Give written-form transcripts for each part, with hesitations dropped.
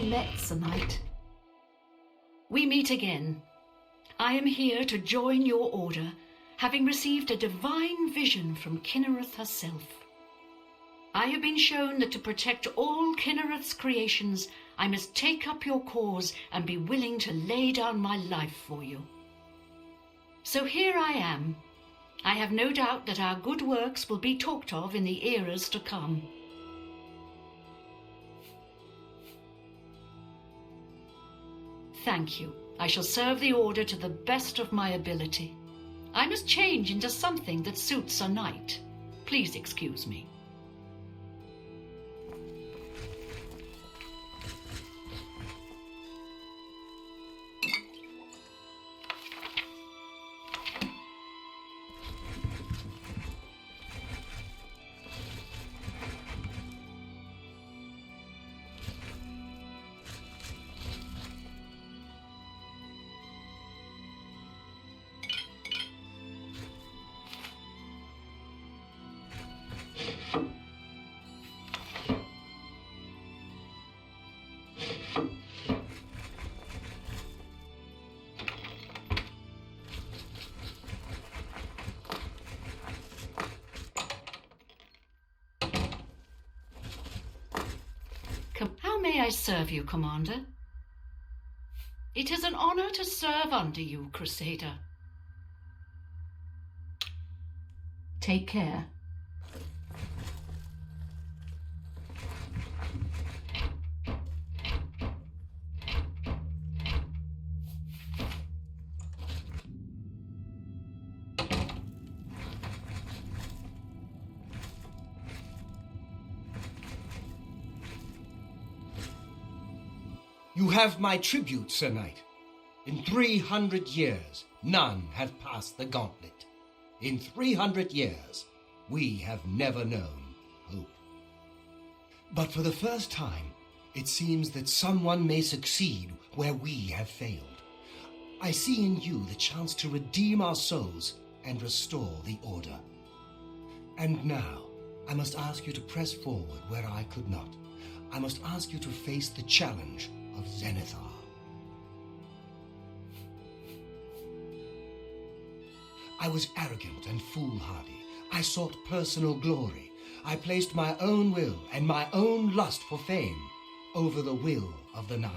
met, Sir Knight. We meet again. I am here to join your order, having received a divine vision from Kinnereth herself. I have been shown that to protect all Kinnereth's creations, I must take up your cause and be willing to lay down my life for you. So here I am. I have no doubt that our good works will be talked of in the eras to come. Thank you. I shall serve the Order to the best of my ability. I must change into something that suits a knight. Please excuse me. How may I serve you, Commander? It is an honor to serve under you, Crusader. Take care. You have my tribute, Sir Knight. In 300 years, none have passed the gauntlet. In 300 years, we have never known hope. But for the first time, it seems that someone may succeed where we have failed. I see in you the chance to redeem our souls and restore the Order. And now, I must ask you to press forward where I could not. I must ask you to face the challenge of Zenithar. I was arrogant and foolhardy. I sought personal glory. I placed my own will and my own lust for fame over the will of the Nine.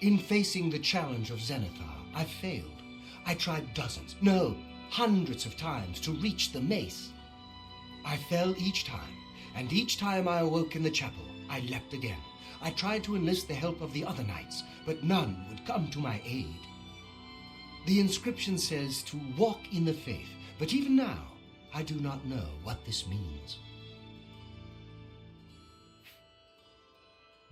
In facing the challenge of Zenithar, I failed. I tried dozens, no, hundreds of times to reach the mace. I fell each time, and each time I awoke in the chapel, I leapt again. I tried to enlist the help of the other knights, but none would come to my aid. The inscription says to walk in the faith, but even now, I do not know what this means.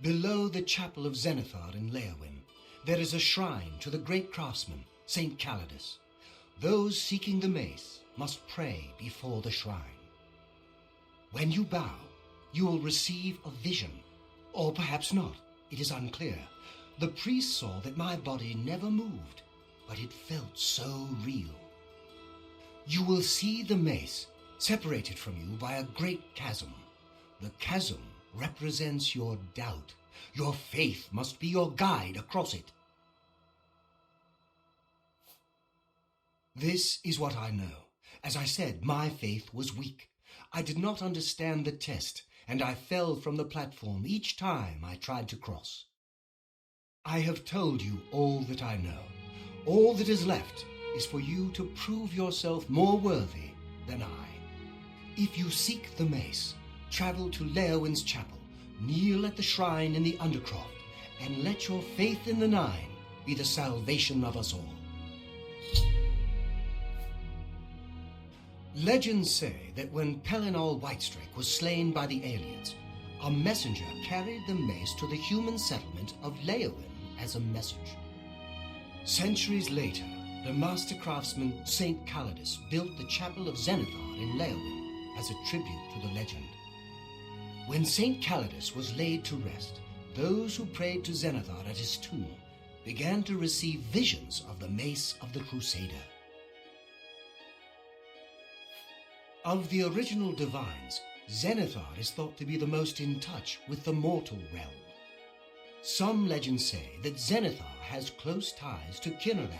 Below the chapel of Zenithar in Leowyn, there is a shrine to the great craftsman, Saint Calidus. Those seeking the mace must pray before the shrine. When you bow, you will receive a vision. Or perhaps not, it is unclear. The priest saw that my body never moved, but it felt so real. You will see the mace separated from you by a great chasm. The chasm represents your doubt. Your faith must be your guide across it. This is what I know. As I said, my faith was weak. I did not understand the test, and I fell from the platform each time I tried to cross. I have told you all that I know. All that is left is for you to prove yourself more worthy than I. If you seek the mace, travel to Leowyn's chapel, kneel at the shrine in the Undercroft, and let your faith in the Nine be the salvation of us all. Legends say that when Pellinol Whitestrake was slain by the aliens, a messenger carried the mace to the human settlement of Leowyn as a message. Centuries later, the master craftsman Saint Calidus built the chapel of Zenithar in Leowyn as a tribute to the legend. When Saint Calidus was laid to rest, those who prayed to Zenithar at his tomb began to receive visions of the mace of the Crusader. Of the original divines, Zenithar is thought to be the most in touch with the mortal realm. Some legends say that Zenithar has close ties to Kinnereth,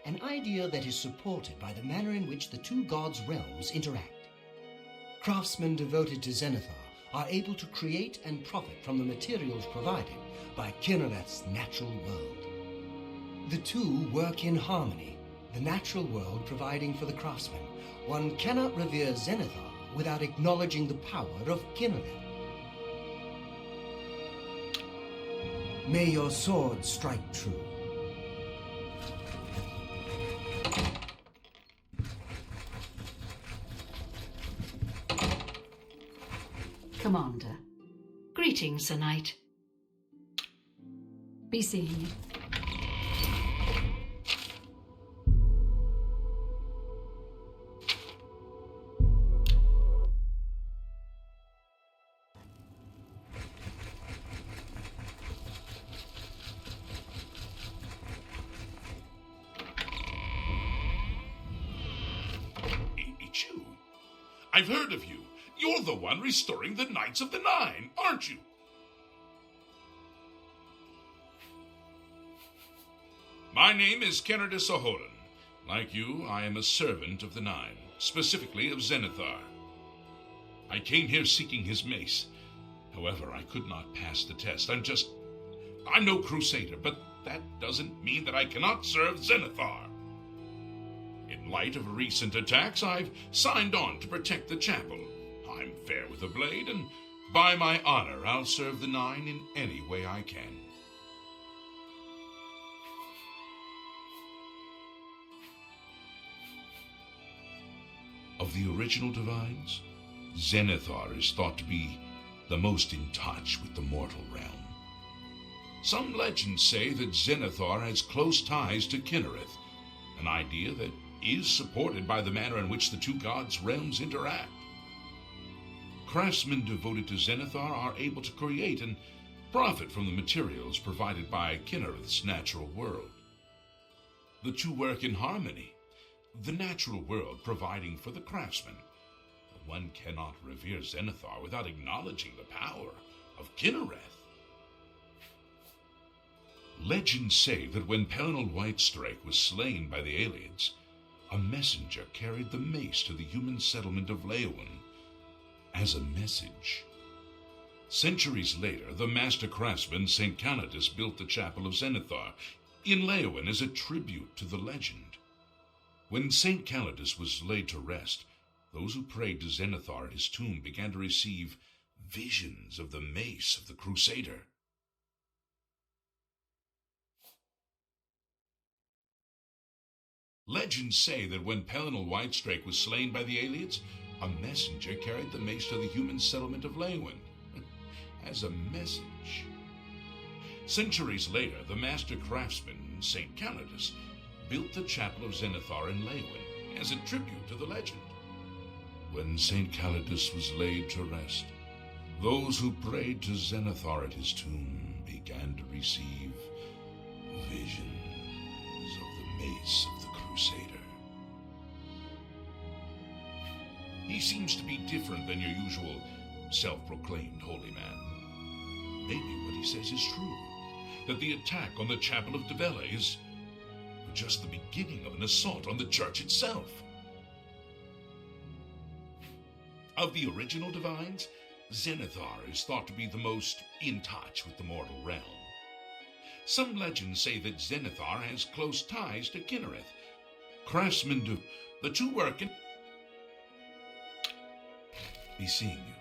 an idea that is supported by the manner in which the two gods' realms interact. Craftsmen devoted to Zenithar are able to create and profit from the materials provided by Kinnereth's natural world. The two work in harmony, the natural world providing for the craftsman. One cannot revere Zenithar without acknowledging the power of Kinnereth. May your sword strike true. Commander. Greetings, Sir Knight. Be seeing you. It's you. I've heard of you. You're the one restoring the Knights of the Nine, aren't you? My name is Kennedy Sahoran. Like you, I am a servant of the Nine, specifically of Zenithar. I came here seeking his mace. However, I could not pass the test. I'm no crusader, but that doesn't mean that I cannot serve Zenithar. In light of recent attacks, I've signed on to protect the chapel. I'm fair with a blade, and by my honor, I'll serve the Nine in any way I can. Of the original divines, Zenithar is thought to be the most in touch with the mortal realm. Some legends say that Zenithar has close ties to Kinnereth, an idea that is supported by the manner in which the two gods' realms interact. Craftsmen devoted to Zenithar are able to create and profit from the materials provided by Kinnereth's natural world. The two work in harmony, the natural world providing for the craftsman. One cannot revere Zenithar without acknowledging the power of Kinnereth. Legends say that when Pelennor Whitestrike was slain by the aliens, a messenger carried the mace to the human settlement of Leyawiin as a message. Centuries later, the master craftsman St. Calidus built the Chapel of Zenithar in Leyawiin as a tribute to the legend. When St. Calidus was laid to rest, those who prayed to Zenithar at his tomb began to receive visions of the mace of the Crusader. Legends say that when Pelennor Whitestrike was slain by the aliens, a messenger carried the mace to the human settlement of Leyawiin as a message. Centuries later, the master craftsman, St. Calidus, built the Chapel of Zenithar in Leyawiin as a tribute to the legend. When St. Calidus was laid to rest, those who prayed to Zenithar at his tomb began to receive visions of the mace of the Crusader. He seems to be different than your usual self-proclaimed holy man. Maybe what he says is true, that the attack on the Chapel of Dibella is just the beginning of an assault on the church itself. Of the original divines, Zenithar is thought to be the most in touch with the mortal realm. Some legends say that Zenithar has close ties to Kinnereth. Craftsmen do the two work in... Be seeing you.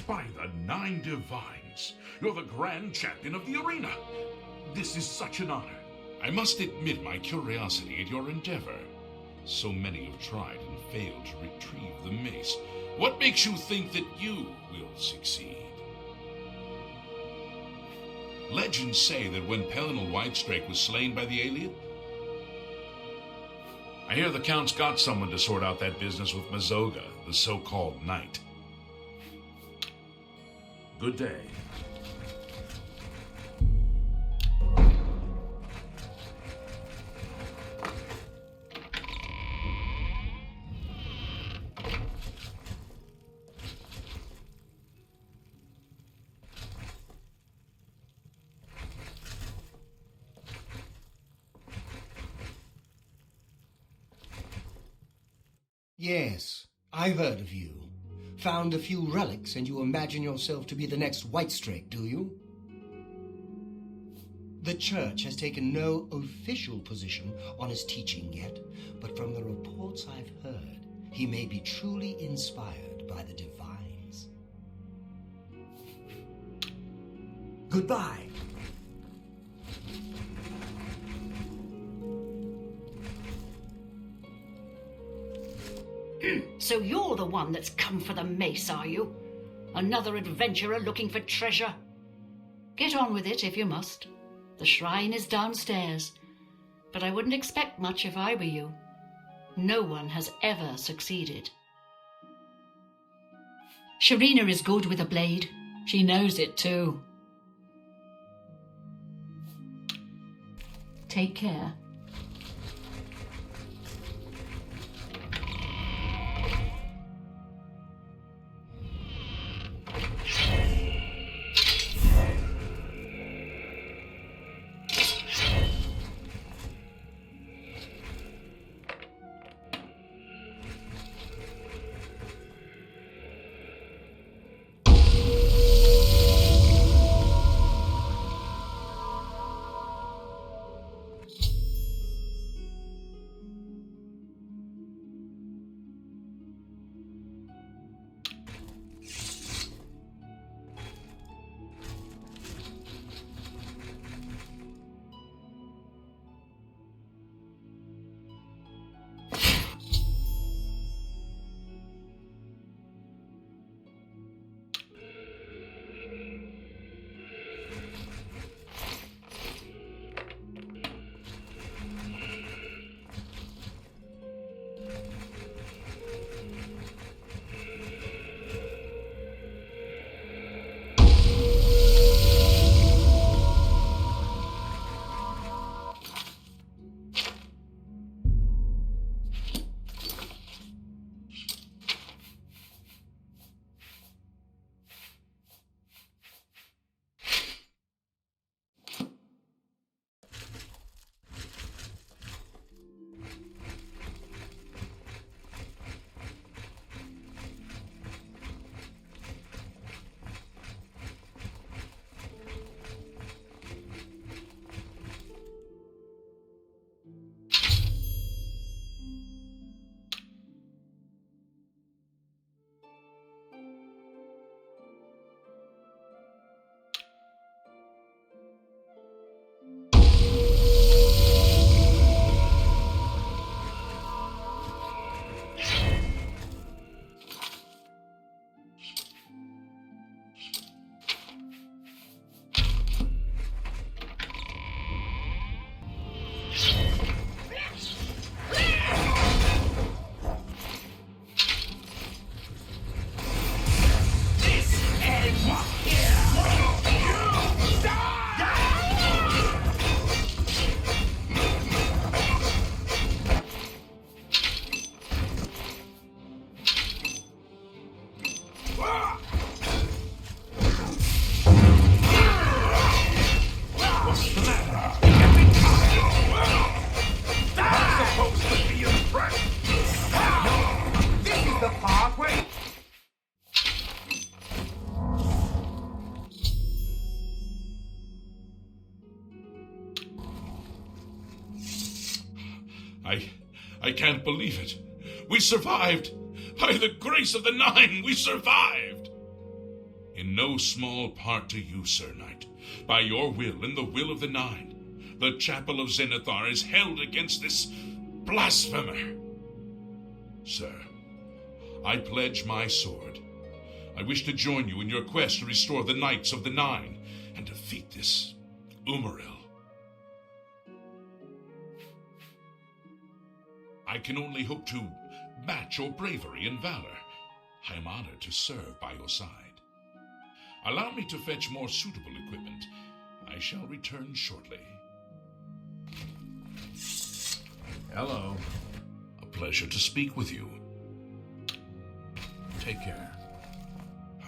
By the Nine Divines, you're the grand champion of the arena. This is such an honor. I must admit my curiosity at your endeavor. So many have tried and failed to retrieve the mace. What makes you think that you will succeed? Legends say that when Pelennor Whitestrike was slain by the alien... I hear the Count's got someone to sort out that business with Mazoga, the so-called knight. Good day. Yes, I heard of you. Found a few relics and you imagine yourself to be the next Whitestrake, do you? The Church has taken no official position on his teaching yet, but from the reports I've heard, he may be truly inspired by the divines. Goodbye. So you're the one that's come for the mace, are you? Another adventurer looking for treasure? Get on with it if you must. The shrine is downstairs, but I wouldn't expect much if I were you. No one has ever succeeded. Sharina is good with a blade. She knows it too. Take care. I can't believe it. We survived. By the grace of the Nine, we survived. In no small part to you, Sir Knight. By your will and the will of the Nine, the Chapel of Zenithar is held against this blasphemer. Sir, I pledge my sword. I wish to join you in your quest to restore the Knights of the Nine and defeat this Umaril. I can only hope to match your bravery and valor. I am honored to serve by your side. Allow me to fetch more suitable equipment. I shall return shortly. Hello. A pleasure to speak with you. Take care.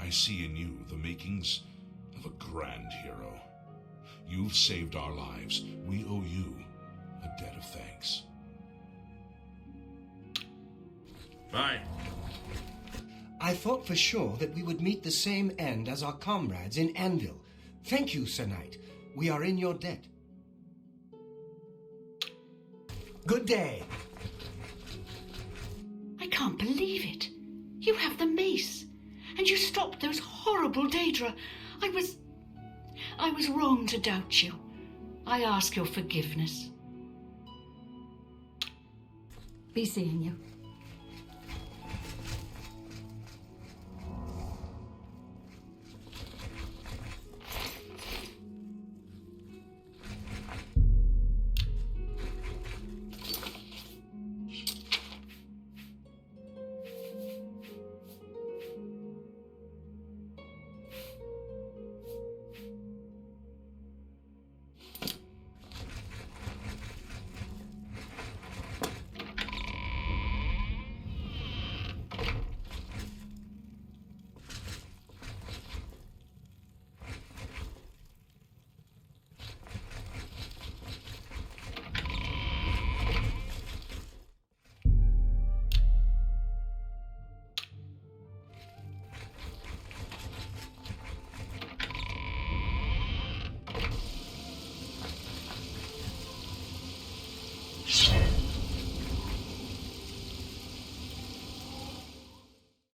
I see in you the makings of a grand hero. You've saved our lives. We owe you a debt of thanks. Fine. I thought for sure that we would meet the same end as our comrades in Anvil. Thank you, Sir Knight. We are in your debt. Good day. I can't believe it. You have the mace. And you stopped those horrible Daedra. I was wrong to doubt you. I ask your forgiveness. Be seeing you.